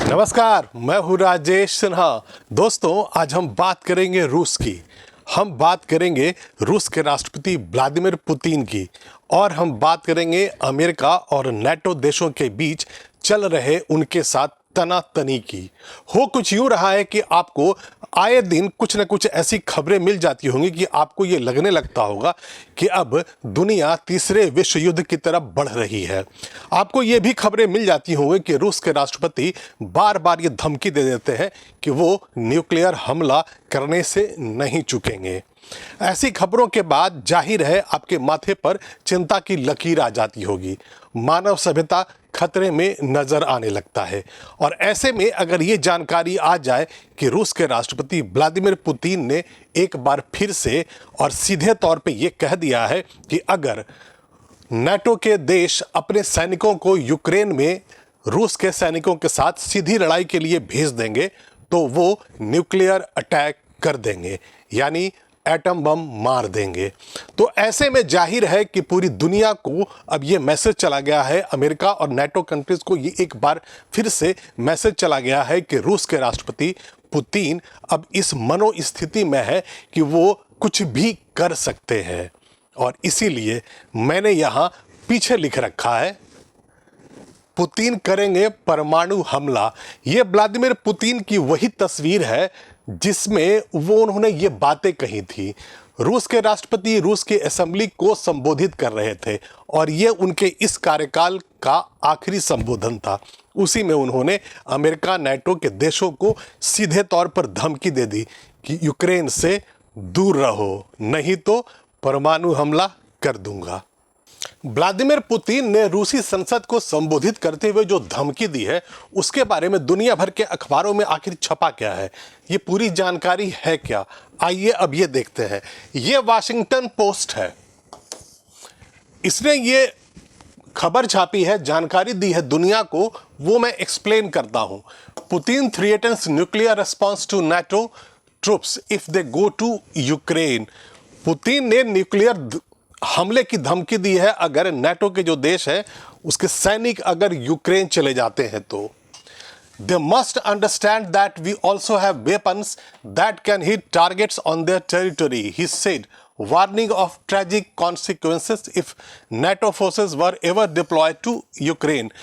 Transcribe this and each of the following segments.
नमस्कार, मैं हूँ राजेश सिन्हा। दोस्तों, आज हम बात करेंगे रूस की। हम बात करेंगे रूस के राष्ट्रपति व्लादिमीर पुतिन की, और हम बात करेंगे अमेरिका और नाटो देशों के बीच चल रहे उनके साथ तनातनी की। हो कुछ यूं रहा है कि आपको आए दिन कुछ न कुछ ऐसी खबरें मिल जाती होंगी कि आपको ये लगने लगता होगा कि अब दुनिया तीसरे विश्व युद्ध की तरफ बढ़ रही है। आपको ये भी खबरें मिल जाती होंगी कि रूस के राष्ट्रपति बार बार ये धमकी दे देते हैं कि वो न्यूक्लियर हमला करने से नहीं चूकेंगे। ऐसी खबरों के बाद जाहिर है आपके माथे पर चिंता की लकीर आ जाती होगी। मानव सभ्यता खतरे में नजर आने लगता है, और ऐसे में अगर ये जानकारी आ जाए कि रूस के राष्ट्रपति व्लादिमीर पुतिन ने एक बार फिर से और सीधे तौर पे ये कह दिया है कि अगर नाटो के देश अपने सैनिकों को यूक्रेन में रूस के सैनिकों के साथ सीधी लड़ाई के लिए भेज देंगे तो वो न्यूक्लियर अटैक कर देंगे, यानी एटम बम मार देंगे। तो ऐसे में जाहिर है कि पूरी दुनिया को अब ये मैसेज चला गया है, अमेरिका और नाटो कंट्रीज को ये एक बार फिर से मैसेज चला गया है कि रूस के राष्ट्रपति पुतिन अब इस मनोस्थिति में है कि वो कुछ भी कर सकते हैं। और इसीलिए मैंने यहाँ पीछे लिख रखा है, पुतिन करेंगे परमाणु हमला। ये व्लादिमीर पुतिन की वही तस्वीर है जिसमें उन्होंने ये बातें कही थी। रूस के राष्ट्रपति रूस की असेंबली को संबोधित कर रहे थे, और ये उनके इस कार्यकाल का आखिरी संबोधन था। उसी में उन्होंने अमेरिका नाटो के देशों को सीधे तौर पर धमकी दे दी कि यूक्रेन से दूर रहो, नहीं तो परमाणु हमला कर दूंगा। व्लादिमीर पुतिन ने रूसी संसद को संबोधित करते हुए जो धमकी दी है, उसके बारे में दुनिया भर के अखबारों में आखिर छपा क्या है, ये पूरी जानकारी है क्या? आइए अब ये देखते हैं। ये वाशिंगटन पोस्ट है, इसने ये खबर छापी है, जानकारी दी है दुनिया को, वो मैं एक्सप्लेन करता हूं। Putin threatens nuclear response to NATO troops if they go to Ukraine. Putin ने न्यूक्लियर हमले की धमकी दी है अगर नाटो के जो देश है उसके सैनिक अगर यूक्रेन चले जाते हैं तो। They must understand that we also have weapons that can hit targets on their territory, he said, warning of tragic consequences if NATO forces were ever deployed to Ukraine.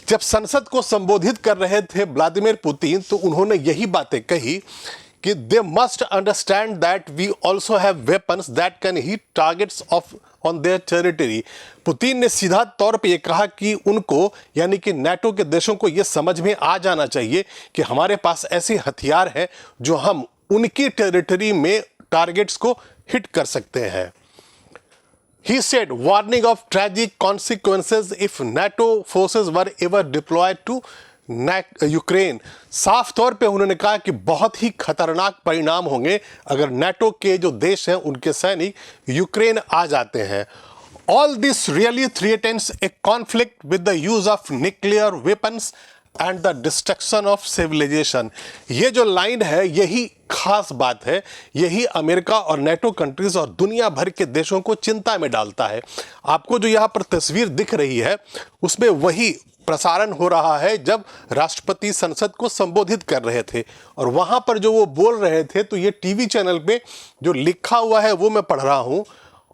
जब संसद को संबोधित कर रहे थे व्लादिमीर पुतिन, तो उन्होंने यही बातें कही कि they must understand that we also have weapons that can hit targets on their territory. Putin ने सीधा तौर पे ये कहा कि उनको, यानी कि नाटो के देशों को ये समझ में आ जाना चाहिए कि हमारे पास ऐसे हथियार हैं जो हम उनकी टेरिटरी में टारगेट्स को हिट कर सकते हैं। He said, warning of tragic consequences if NATO forces were ever deployed to Ukraine. साफ तौर पे उन्होंने कहा कि बहुत ही खतरनाक परिणाम होंगे अगर नाटो के जो देश हैं उनके सैनिक यूक्रेन आ जाते हैं। All this really threatens a conflict with the use of nuclear weapons and the destruction of civilisation. ये जो लाइन है यही खास बात है, यही अमेरिका और नाटो कंट्रीज और दुनिया भर के देशों को चिंता में डालता है। आपको जो यहाँ पर तस्वीर दिख रही है उसमें वही प्रसारण हो रहा है जब राष्ट्रपति संसद को संबोधित कर रहे थे, और वहां पर जो वो बोल रहे थे, तो ये टीवी चैनल पे जो लिखा हुआ है वो मैं पढ़ रहा हूं।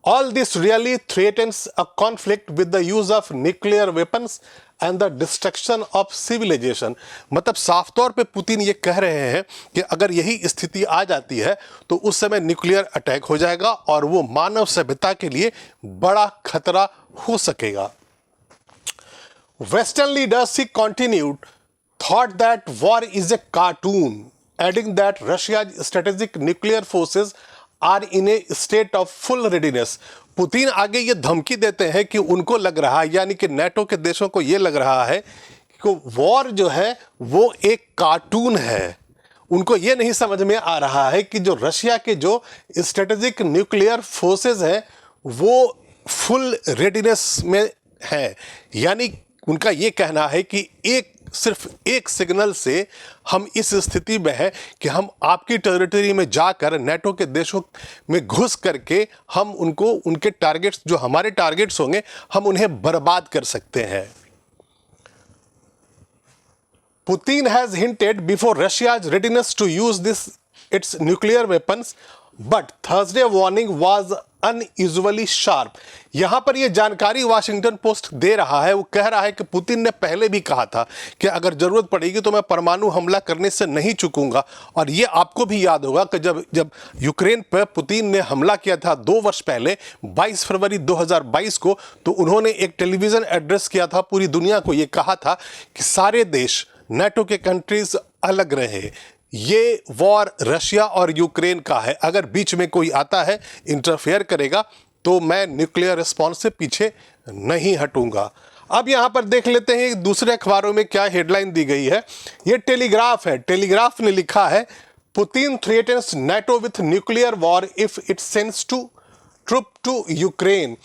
All this really threatens a conflict with the use of nuclear weapons and the destruction of civilisation. मतलब साफ तौर पे पुतिन ये कह रहे हैं कि अगर यही स्थिति आ जाती है तो उस समय न्यूक्लियर अटैक हो जाएगा और वो मानव सभ्यता के लिए बड़ा खतरा हो सकेगा। Western leaders, he continued, thought that war is a cartoon, adding that Russia's strategic nuclear forces are in a state of full readiness. Putin आगे ये धमकी देते हैं कि उनको लग रहा है, यानी कि नाटो के देशों को ये लग रहा है कि वॉर जो है वो एक कार्टून है। उनको ये नहीं समझ में आ रहा है कि जो रशिया के जो स्ट्रेटेजिक न्यूक्लियर फोर्सेस हैं वो फुल रेडीनेस में हैं। यानी उनका ये कहना है कि सिर्फ एक सिग्नल से हम इस स्थिति में हैं कि हम आपकी टेरिटरी में जाकर नाटो के देशों में घुस करके हम उनको, उनके टारगेट्स जो हमारे टारगेट्स होंगे, हम उन्हें बर्बाद कर सकते हैं। Putin has hinted before Russia's readiness to use its nuclear weapons, but Thursday warning was unusually sharp. यहां पर यह जानकारी वाशिंगटन पोस्ट दे रहा है, वो कह रहा है कि पुतिन ने पहले भी कहा था कि अगर जरूरत पड़ेगी तो मैं परमाणु हमला करने से नहीं चूकूंगा। और ये आपको भी याद होगा कि जब यूक्रेन पर पुतिन ने हमला किया था 2 वर्ष पहले 22 फरवरी 2022 को, तो उन्होंने एक टेलीविजन एड्रेस किया था, पूरी दुनिया को ये कहा था कि सारे देश नाटो के कंट्रीज अलग रहे, ये वॉर रशिया और यूक्रेन का है, अगर बीच में कोई आता है इंटरफेयर करेगा तो मैं न्यूक्लियर रिस्पॉन्स से पीछे नहीं हटूंगा। अब यहां पर देख लेते हैं दूसरे अखबारों में क्या हेडलाइन दी गई है। ये टेलीग्राफ है, टेलीग्राफ ने लिखा है Putin threatens NATO with nuclear war if it sends troop to Ukraine.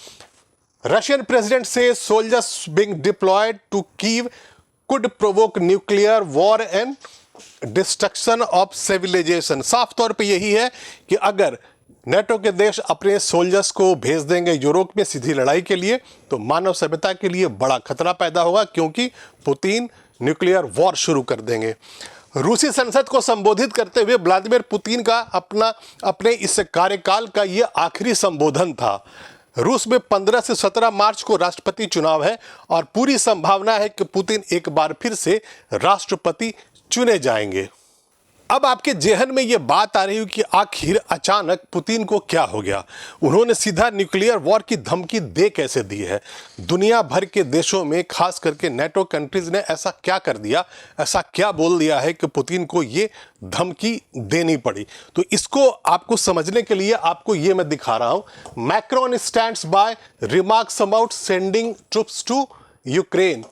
Russian president says soldiers being deployed to Kyiv could provoke nuclear war and destruction of civilization। साफ तौर पे यही है कि अगर नेटो के देश अपने सोल्जर्स को भेज देंगे यूरोप में सीधी लड़ाई के लिए तो मानव सभ्यता के लिए बड़ा खतरा पैदा होगा, क्योंकि पुतिन न्यूक्लियर वॉर शुरू कर देंगे। रूसी संसद को संबोधित करते हुए व्लादिमीर पुतिन का अपने इस कार्यकाल का ये आखिरी संबोधन था। रूस में 15 से 17 मार्च को राष्ट्रपति चुनाव है और पूरी संभावना है कि पुतिन एक बार फिर से राष्ट्रपति चुने जाएंगे। अब आपके जेहन में यह बात आ रही है कि आखिर अचानक पुतिन को क्या हो गया, उन्होंने सीधा न्यूक्लियर वॉर की धमकी दे कैसे दी है। दुनिया भर के देशों में खास करके नेटो कंट्रीज ने ऐसा क्या कर दिया, ऐसा क्या बोल दिया है कि पुतिन को ये धमकी देनी पड़ी। तो इसको आपको समझने के लिए आपको ये मैं दिखा रहा हूं। Macron stands by remarks about sending troops to Ukraine.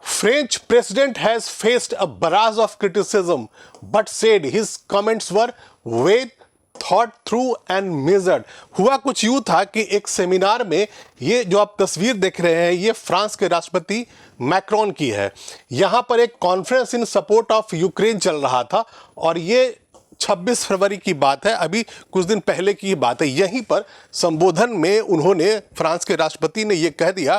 French president has faced a barrage of criticism, but said his comments were well thought through and measured। हुआ कुछ यूं था कि एक सेमिनार में, ये जो आप तस्वीर देख रहे हैं ये फ्रांस के राष्ट्रपति मैक्रोन की है, यहां पर एक conference in support of Ukraine चल रहा था और ये 26 फरवरी की बात है, अभी कुछ दिन पहले की बात है। यहीं पर संबोधन में उन्होंने, फ्रांस के राष्ट्रपति ने यह कह दिया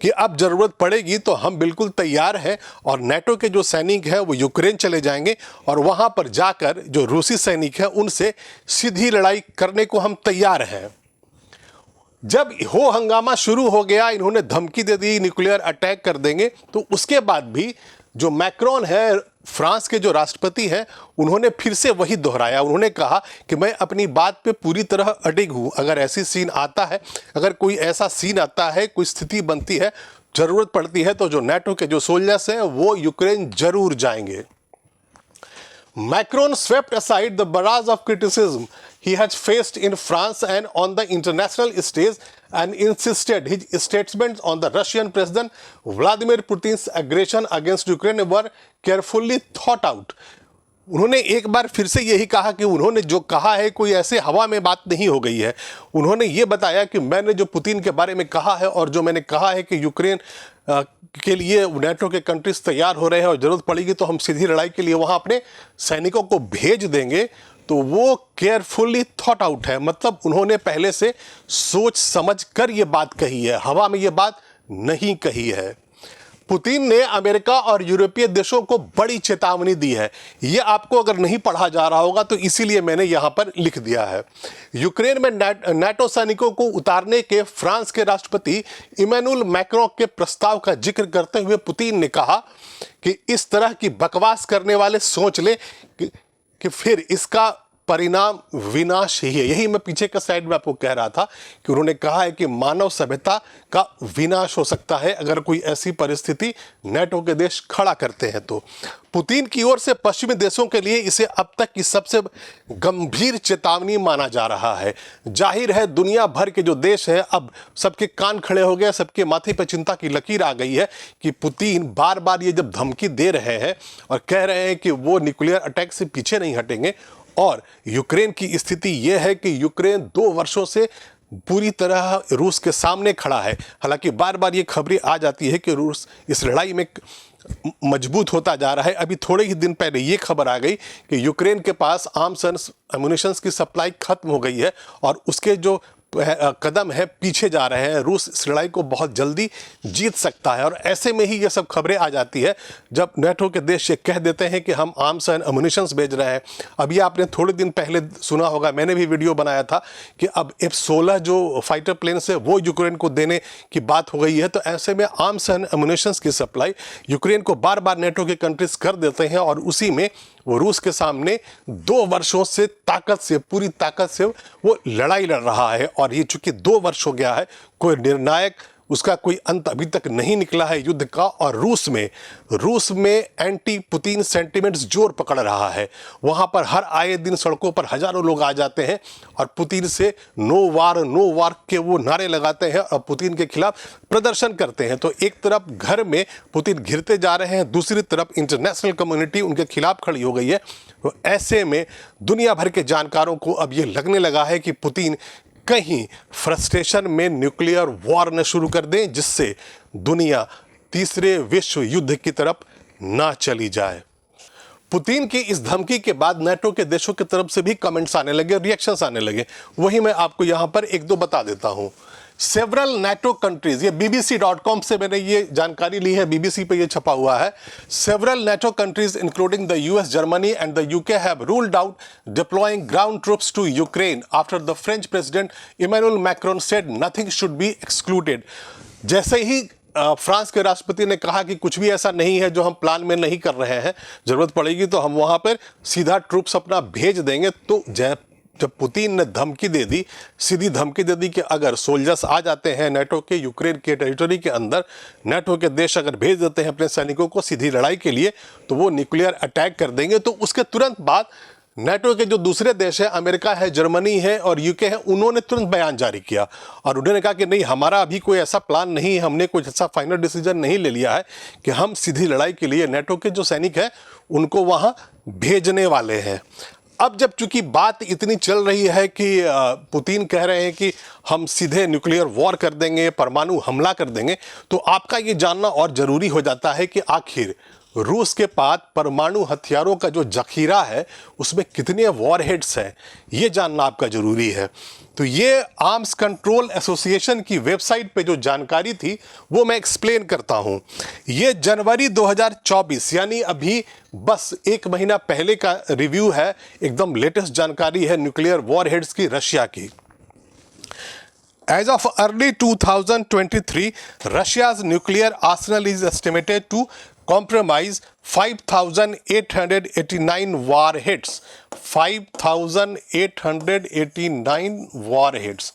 कि अब जरूरत पड़ेगी तो हम बिल्कुल तैयार हैं और नाटो के जो सैनिक हैं वो यूक्रेन चले जाएंगे और वहां पर जाकर जो रूसी सैनिक हैं उनसे सीधी लड़ाई करने को हम तैयार हैं। जब हो हंगामा शुरू हो गया, इन्होंने धमकी दे दी न्यूक्लियर अटैक कर देंगे, तो उसके बाद भी जो मैक्रोन है, फ्रांस के जो राष्ट्रपति हैं, उन्होंने फिर से वही दोहराया। उन्होंने कहा कि मैं अपनी बात पे पूरी तरह अडिग हूं, अगर ऐसी सीन आता है, अगर कोई ऐसा सीन आता है, कोई स्थिति बनती है, जरूरत पड़ती है, तो जो नाटो के जो सोल्जर्स हैं वो यूक्रेन जरूर जाएंगे। Macron swept aside the barrage of criticism he has faced in France and on the international stage and insisted his statements on the Russian President Vladimir Putin's aggression against Ukraine were carefully thought out। उन्होंने एक बार फिर से यही कहा कि उन्होंने जो कहा है कोई ऐसे हवा में बात नहीं हो गई है। उन्होंने ये बताया कि मैंने जो पुतिन के बारे में कहा है और जो मैंने कहा है कि यूक्रेन के लिए नाटो के कंट्रीज तैयार हो रहे हैं और ज़रूरत पड़ेगी तो हम सीधी लड़ाई के लिए वहाँ अपने सैनिकों को भेज देंगे, तो वो केयरफुली थॉट आउट है। मतलब उन्होंने पहले से सोच समझ कर ये बात कही है, हवा में ये बात नहीं कही है। पुतिन ने अमेरिका और यूरोपीय देशों को बड़ी चेतावनी दी है। ये आपको अगर नहीं पढ़ा जा रहा होगा तो इसीलिए मैंने यहां पर लिख दिया है। यूक्रेन में नाटो सैनिकों को उतारने के फ्रांस के राष्ट्रपति इमैनुअल मैक्रों के प्रस्ताव का जिक्र करते हुए पुतिन ने कहा कि इस तरह की बकवास करने वाले सोच ले कि फिर इसका परिणाम विनाश ही है। यही मैं पीछे का साइड में आपको कह रहा था कि उन्होंने कहा है कि मानव सभ्यता का विनाश हो सकता है अगर कोई ऐसी परिस्थिति नाटो के देश खड़ा करते हैं तो। पुतिन की ओर से पश्चिमी देशों के लिए इसे अब तक की सबसे गंभीर चेतावनी माना जा रहा है। जाहिर है दुनिया भर के जो देश हैं अब सबके कान खड़े हो गए, सबके माथे पर चिंता की लकीर आ गई है कि पुतिन बार बार ये जब धमकी दे रहे हैं और कह रहे हैं कि वो न्यूक्लियर अटैक से पीछे नहीं हटेंगे, और यूक्रेन की स्थिति यह है कि यूक्रेन 2 वर्षों से पूरी तरह रूस के सामने खड़ा है। हालांकि बार बार ये खबरें आ जाती है कि रूस इस लड़ाई में मजबूत होता जा रहा है। अभी थोड़े ही दिन पहले ये खबर आ गई कि यूक्रेन के पास आर्म्स एंड एम्यूनिशंस की सप्लाई खत्म हो गई है और उसके जो कदम है पीछे जा रहे हैं। रूस इस लड़ाई को बहुत जल्दी जीत सकता है और ऐसे में ही ये सब खबरें आ जाती है जब नेटो के देश ये कह देते हैं कि हम आर्म्स एंड अम्युनिशंस भेज रहे हैं। अभी आपने थोड़े दिन पहले सुना होगा, मैंने भी वीडियो बनाया था कि अब F-16 जो फाइटर प्लेन है वो यूक्रेन को देने की बात हो गई है। तो ऐसे में आर्म्स एंड अम्युनिशंस की सप्लाई यूक्रेन को बार बार नेटो के कंट्रीज कर देते हैं और उसी में वो रूस के सामने 2 वर्षों से पूरी ताकत से वो लड़ाई लड़ रहा है। और ये चूंकि 2 वर्ष हो गया है, कोई निर्णायक उसका कोई अंत अभी तक नहीं निकला है युद्ध का। और रूस में एंटी पुतिन सेंटिमेंट्स जोर पकड़ रहा है। वहां पर हर आए दिन सड़कों पर हजारों लोग आ जाते हैं और पुतिन से नो वार के वो नारे लगाते हैं और पुतिन के खिलाफ प्रदर्शन करते हैं। तो एक तरफ घर में पुतिन घिरते जा रहे हैं, दूसरी तरफ इंटरनेशनल कम्युनिटी उनके खिलाफ खड़ी हो गई है। तो ऐसे में दुनिया भर के जानकारों को अब ये लगने लगा है कि पुतिन कहीं फ्रस्ट्रेशन में न्यूक्लियर वॉर न शुरू कर दें, जिससे दुनिया तीसरे विश्व युद्ध की तरफ ना चली जाए। पुतिन की इस धमकी के बाद नेटो के देशों की तरफ से भी कमेंट्स आने लगे, रिएक्शंस आने लगे। वही मैं आपको यहां पर एक दो बता देता हूं। सेवरल NATO कंट्रीज, ये BBC.com से मैंने ये जानकारी ली है, BBC पे ये छपा हुआ है। Several NATO countries including the US, Germany and the UK have ruled out deploying ground troops to Ukraine after the French President Emmanuel Macron said nothing should be excluded। जैसे ही फ्रांस के राष्ट्रपति ने कहा कि कुछ भी ऐसा नहीं है जो हम प्लान में नहीं कर रहे हैं, जरूरत पड़ेगी तो हम वहां पर सीधा ट्रूप्स अपना भेज देंगे। तो जब पुतिन ने धमकी दे दी, सीधी धमकी दे दी कि अगर सोल्जर्स आ जाते हैं नेटो के यूक्रेन के टेरिटरी के अंदर, नेटो के देश अगर भेज देते हैं अपने सैनिकों को सीधी लड़ाई के लिए, तो वो न्यूक्लियर अटैक कर देंगे। तो उसके तुरंत बाद नेटो के जो दूसरे देश हैं, अमेरिका है, जर्मनी है और यूके है, उन्होंने तुरंत बयान जारी किया और उन्होंने कहा कि नहीं, हमारा अभी कोई ऐसा प्लान नहीं है, हमने कोई ऐसा फाइनल डिसीजन नहीं ले लिया है कि हम सीधी लड़ाई के लिए नेटो के जो सैनिक हैं उनको वहां भेजने वाले हैं। अब जब चूंकि बात इतनी चल रही है कि पुतिन कह रहे हैं कि हम सीधे न्यूक्लियर वॉर कर देंगे, परमाणु हमला कर देंगे, तो आपका ये जानना और जरूरी हो जाता है कि आखिर रूस के पास परमाणु हथियारों का जो जखीरा है उसमें कितने वॉरहेड्स हैं, ये जानना आपका जरूरी है। तो ये आर्म्स कंट्रोल एसोसिएशन की वेबसाइट पे जो जानकारी थी वो मैं एक्सप्लेन करता हूं। ये जनवरी 2024 यानी अभी बस 1 महीना पहले का रिव्यू है, एकदम लेटेस्ट जानकारी है न्यूक्लियर वॉरहेड्स की रशिया की। As of early 2023, Russia's nuclear arsenal is estimated to comprise 5,889 warheads. 5,889 warheads.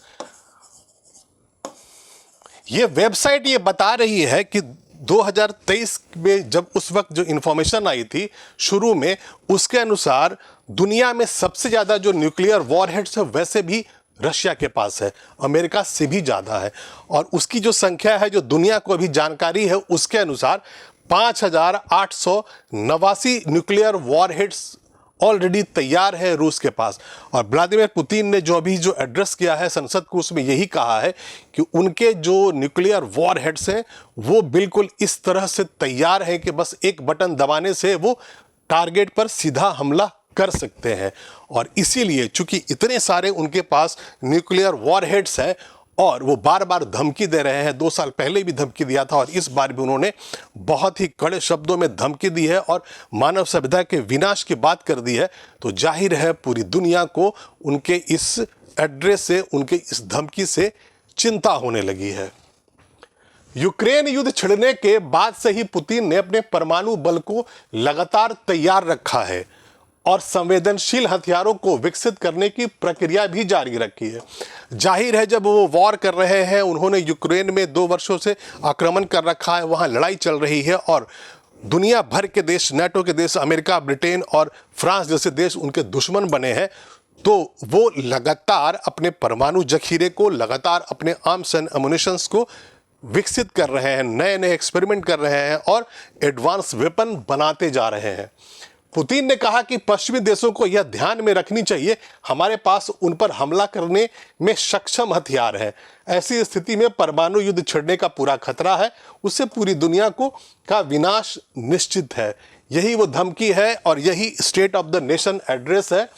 ये वेबसाइट ये बता रही है कि 2023 में जब उस वक्त जो इंफॉर्मेशन आई थी शुरू में, उसके अनुसार दुनिया में सबसे ज़्यादा जो न्यूक्लियर वॉरहेड्स है वैसे भी रशिया के पास है, अमेरिका से भी ज़्यादा है। और उसकी जो संख्या है, जो दुनिया को अभी जानकारी है, उसके अनुसार 5,889 न्यूक्लियर वॉरहेड्स ऑलरेडी तैयार है रूस के पास। और व्लादिमीर पुतिन ने जो एड्रेस किया है संसद को, उसमें यही कहा है कि उनके जो न्यूक्लियर वॉरहेड्स हैं वो बिल्कुल इस तरह से तैयार हैं कि बस एक बटन दबाने से वो टारगेट पर सीधा हमला कर सकते हैं। और इसीलिए चूंकि इतने सारे उनके पास न्यूक्लियर वॉरहेड्स हैं और वो बार बार धमकी दे रहे हैं, 2 साल पहले भी धमकी दिया था और इस बार भी उन्होंने बहुत ही कड़े शब्दों में धमकी दी है और मानव सभ्यता के विनाश की बात कर दी है। तो जाहिर है पूरी दुनिया को उनके इस एड्रेस से, उनके इस धमकी से चिंता होने लगी है। यूक्रेन युद्ध छिड़ने के बाद से ही पुतिन ने अपने परमाणु बल को लगातार तैयार रखा है और संवेदनशील हथियारों को विकसित करने की प्रक्रिया भी जारी रखी है। जाहिर है जब वो वॉर कर रहे हैं, उन्होंने यूक्रेन में 2 वर्षों से आक्रमण कर रखा है, वहाँ लड़ाई चल रही है और दुनिया भर के देश, नेटो के देश, अमेरिका, ब्रिटेन और फ्रांस जैसे देश उनके दुश्मन बने हैं। तो वो लगातार अपने परमाणु जखीरे को, लगातार अपने आर्म्स एंड अम्युनिशंस को विकसित कर रहे हैं, नए नए एक्सपेरिमेंट कर रहे हैं और एडवांस वेपन बनाते जा रहे हैं। पुतिन ने कहा कि पश्चिमी देशों को यह ध्यान में रखनी चाहिए, हमारे पास उन पर हमला करने में सक्षम हथियार है। ऐसी स्थिति में परमाणु युद्ध छिड़ने का पूरा खतरा है, उससे पूरी दुनिया का विनाश निश्चित है। यही वो धमकी है और यही state of the nation address है।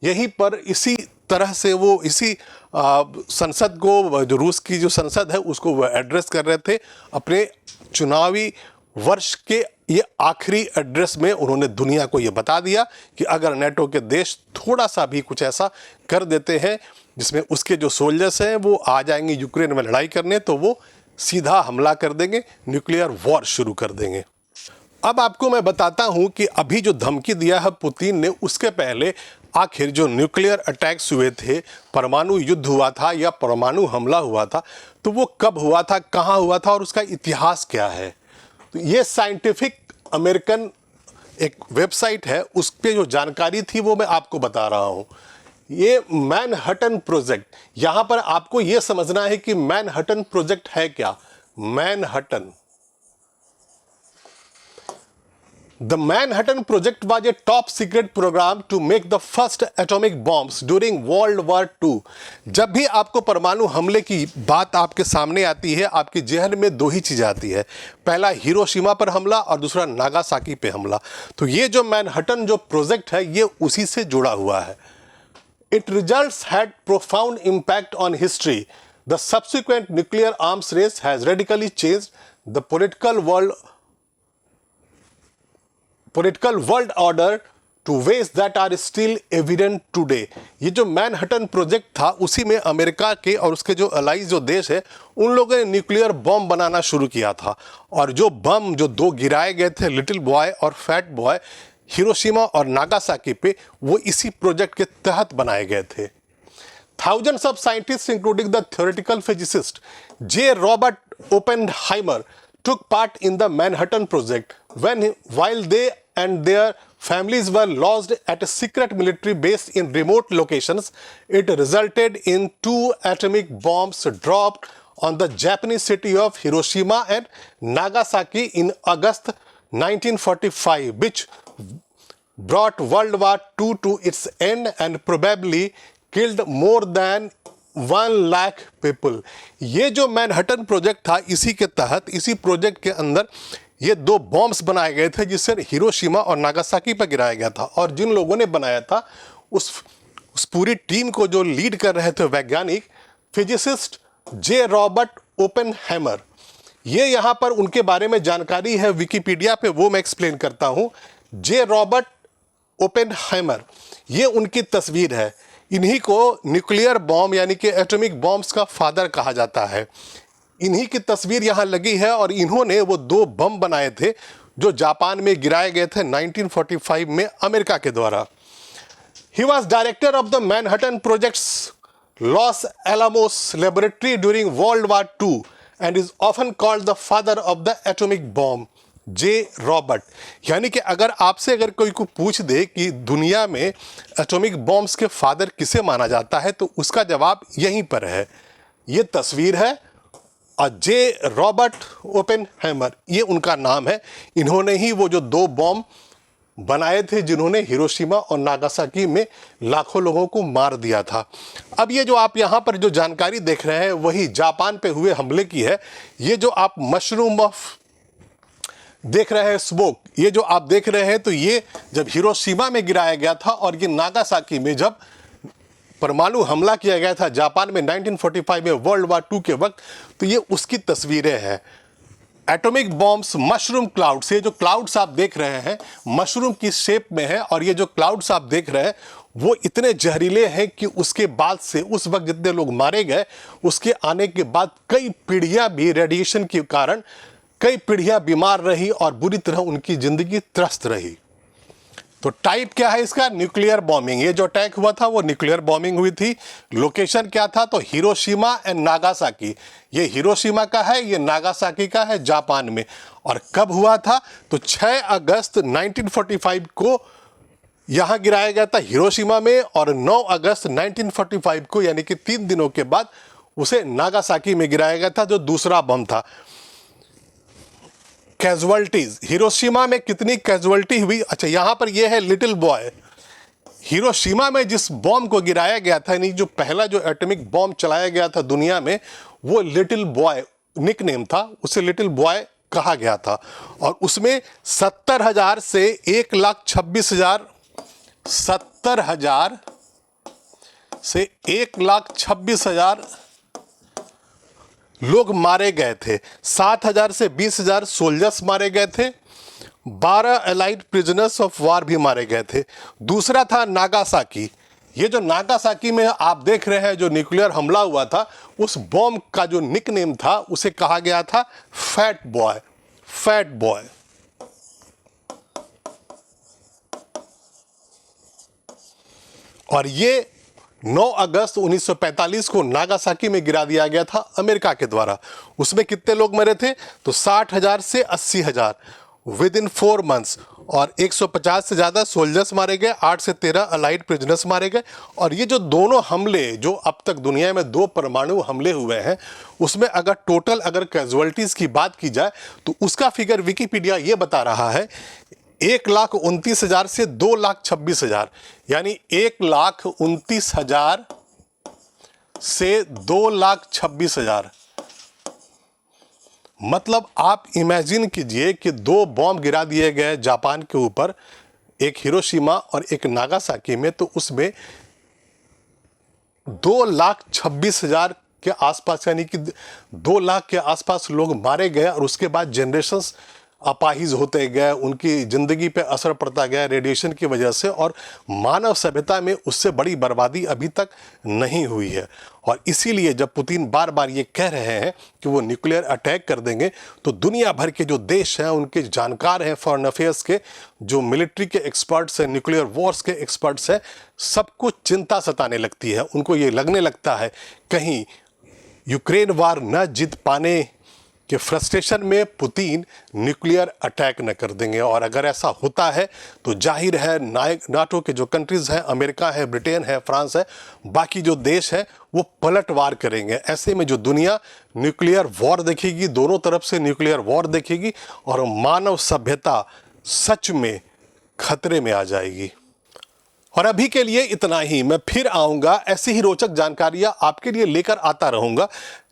यहीं पर इसी तरह से वो इसी संसद को, जो रूस की जो संसद है उसको वो एड्रेस कर रहे थे। अपने चुनावी वर्ष के ये आखिरी एड्रेस में उन्होंने दुनिया को ये बता दिया कि अगर नेटो के देश थोड़ा सा भी कुछ ऐसा कर देते हैं जिसमें उसके जो सोल्जर्स हैं वो आ जाएंगे यूक्रेन में लड़ाई करने, तो वो सीधा हमला कर देंगे, न्यूक्लियर वॉर शुरू कर देंगे। अब आपको मैं बताता हूं कि अभी जो धमकी दिया है पुतिन ने, उसके पहले आखिर जो न्यूक्लियर अटैक्स हुए थे, परमाणु युद्ध हुआ था या परमाणु हमला हुआ था, तो वो कब हुआ था, कहाँ हुआ था और उसका इतिहास क्या है। तो ये साइंटिफिक अमेरिकन एक वेबसाइट है, उस पर जो जानकारी थी वो मैं आपको बता रहा हूँ। ये मैनहट्टन प्रोजेक्ट, यहाँ पर आपको ये समझना है कि मैनहट्टन प्रोजेक्ट है क्या। Manhattan, The Manhattan Project was a top secret program to make the first atomic bombs during World War II। जब भी आपको परमाणु हमले की बात आपके सामने आती है, आपके जहन में दो ही चीज़ आती है, पहला हिरोशिमा पर हमला और दूसरा नागासाकी पे हमला। तो ये जो मैनहट्टन जो प्रोजेक्ट है ये उसी से जुड़ा हुआ है। Its results had profound impact on history. The subsequent nuclear arms race has radically changed the political world order to ways that are still evident today। ये जो मैनहट्टन प्रोजेक्ट था उसी में अमेरिका के और उसके जो अलाइज जो देश है उन लोगों ने न्यूक्लियर बम बनाना शुरू किया था। और जो बम जो दो गिराए गए थे, लिटिल बॉय और फैट बॉय, हिरोशिमा और नागासाकी पे, वो इसी प्रोजेक्ट के तहत बनाए गए थे। Thousands of scientists, including the theoretical physicist J. Robert Oppenheimer, took part in the Manhattan Project while they and their families were lodged at a secret military base in remote locations. It resulted in 2 atomic bombs dropped on the Japanese city of Hiroshima and Nagasaki in August 1945, which brought World War II to its end and probably killed more than 1 lakh people. ये जो Manhattan project था, इसी के तहत, इसी project के अंदर ये 2 बॉम्ब्स बनाए गए थे जिससे हिरोशिमा और नागासाकी पर गिराया गया था। और जिन लोगों ने बनाया था उस पूरी टीम को जो लीड कर रहे थे वैज्ञानिक फिजिसिस्ट जे रॉबर्ट ओपेनहाइमर। ये यहाँ पर उनके बारे में जानकारी है विकिपीडिया पे, वो मैं एक्सप्लेन करता हूँ। जे रॉबर्ट ओपेनहाइमर, ये उनकी तस्वीर है। इन्हीं को न्यूक्लियर बॉम्ब यानी कि एटॉमिक बॉम्ब्स का फादर कहा जाता है। इन्हीं की तस्वीर यहाँ लगी है और इन्होंने वो 2 बम बनाए थे जो जापान में गिराए गए थे 1945 में अमेरिका के द्वारा। He was director of the Manhattan Project's Los Alamos Laboratory during World War II and is often called the father of the atomic bomb। J Robert, यानी कि अगर आपसे अगर कोई को पूछ दे कि दुनिया में एटॉमिक बॉम्ब्स के फादर किसे माना जाता है तो उसका जवाब यहीं पर है। ये तस्वीर है और जे रॉबर्ट ओपेनहाइमर, ये उनका नाम है। इन्होंने ही वो जो 2 बॉम्ब बनाए थे जिन्होंने हिरोशिमा और नागासाकी में लाखों लोगों को मार दिया था। अब ये जो आप यहाँ पर जो जानकारी देख रहे हैं वही जापान पे हुए हमले की है। ये जो आप मशरूम ऑफ देख रहे हैं, स्मोक, ये जो आप देख रहे हैं, तो ये जब हिरोशिमा में गिराया गया था और ये नागासाकी में जब परमाणु हमला किया गया था जापान में 1945 में वर्ल्ड वार II के वक्त, तो ये उसकी तस्वीरें हैं। एटॉमिक बॉम्ब्स मशरूम क्लाउड्स, ये जो क्लाउड्स आप देख रहे हैं मशरूम की शेप में है और ये जो क्लाउड्स आप देख रहे हैं वो इतने जहरीले हैं कि उसके बाद से उस वक्त जितने लोग मारे गए उसके आने के बाद कई पीढ़ियां भी रेडिएशन के कारण कई पीढ़ियां बीमार रही और बुरी तरह उनकी जिंदगी त्रस्त रही। तो टाइप क्या है इसका? Nuclear bombing. ये जो अटैक हुआ था वो न्यूक्लियर बॉम्बिंग हुई थी। लोकेशन क्या था? तो हिरोशिमा एंड नागासाकी। ये हिरोशिमा का है, ये नागासाकी का है, जापान में। और कब हुआ था? तो 6 अगस्त 1945 को यहाँ गिराया गया था हिरोशिमा में और 9 अगस्त 1945 को यानी कि 3 दिनों के बाद उसे नागासाकी में गिराया गया था जो दूसरा बम था। कैजुअल्टीज, हिरोशिमा में कितनी कैजुअल्टी हुई? अच्छा, यहाँ पर यह है लिटिल बॉय। हिरोशिमा में जिस बॉम्ब को गिराया गया था, यानी जो पहला जो एटॉमिक बॉम्ब चलाया गया था दुनिया में, वो लिटिल बॉय निकनेम था, उसे लिटिल बॉय कहा गया था। और उसमें 70,000 से 1,26,000 70,000 से 1,26,000 लोग मारे गए थे। 7,000 से 20,000 सोल्जर्स मारे गए थे। 12 एलाइड प्रिजनर्स ऑफ वार भी मारे गए थे। दूसरा था नागासाकी। ये जो नागासाकी में आप देख रहे हैं जो न्यूक्लियर हमला हुआ था, उस बॉम्ब का जो निकनेम था उसे कहा गया था फैट बॉय। Fat boy. और ये 9 अगस्त 1945 को नागासाकी में गिरा दिया गया था अमेरिका के द्वारा। उसमें कितने लोग मरे थे? तो 60,000 से 80,000 विद इन 4 मंथ्स। और 150 से ज़्यादा सोल्जर्स मारे गए, 8 से 13 अलाइड प्रिजनर्स मारे गए। और ये जो दोनों हमले, जो अब तक दुनिया में 2 परमाणु हमले हुए हैं, उसमें अगर टोटल अगर कैजुअलिटीज़ की बात की जाए तो उसका फिगर विकिपीडिया ये बता रहा है 1,29,000 से 2,26,000, यानी 1,29,000 से 2,26,000। मतलब आप इमेजिन कीजिए कि 2 बॉम्ब गिरा दिए गए जापान के ऊपर, एक हिरोशिमा और एक नागासाकी में, तो उसमें 2,26,000 के आसपास, यानी कि 2 लाख के आसपास लोग मारे गए। और उसके बाद जनरेशन्स अपाहिज होते गए, उनकी ज़िंदगी पे असर पड़ता गया रेडिएशन की वजह से, और मानव सभ्यता में उससे बड़ी बर्बादी अभी तक नहीं हुई है। और इसीलिए जब पुतिन बार बार ये कह रहे हैं कि वो न्यूक्लियर अटैक कर देंगे, तो दुनिया भर के जो देश हैं, उनके जानकार हैं फॉरेन अफेयर्स के, जो मिलिट्री के एक्सपर्ट्स हैं, न्यूक्लियर वॉर्स के एक्सपर्ट्स हैं, सबको चिंता सताने लगती है। उनको ये लगने लगता है कहीं यूक्रेन वार न जीत पाने कि फ्रस्ट्रेशन में पुतिन न्यूक्लियर अटैक न कर देंगे। और अगर ऐसा होता है तो जाहिर है नाटो के जो कंट्रीज़ हैं, अमेरिका है, ब्रिटेन है, फ्रांस है, बाकी जो देश है वो पलटवार करेंगे। ऐसे में जो दुनिया न्यूक्लियर वॉर देखेगी, दोनों तरफ से न्यूक्लियर वॉर देखेगी, और मानव सभ्यता सच में खतरे में आ जाएगी। और अभी के लिए इतना ही। मैं फिर आऊँगा, ऐसी ही रोचक जानकारियाँ आपके लिए लेकर आता रहूँगा।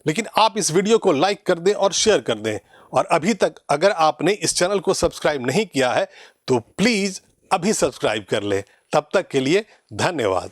लेकिन आप इस वीडियो को लाइक कर दें और शेयर कर दें। और अभी तक अगर आपने इस चैनल को सब्सक्राइब नहीं किया है तो प्लीज़ अभी सब्सक्राइब कर लें। तब तक के लिए धन्यवाद।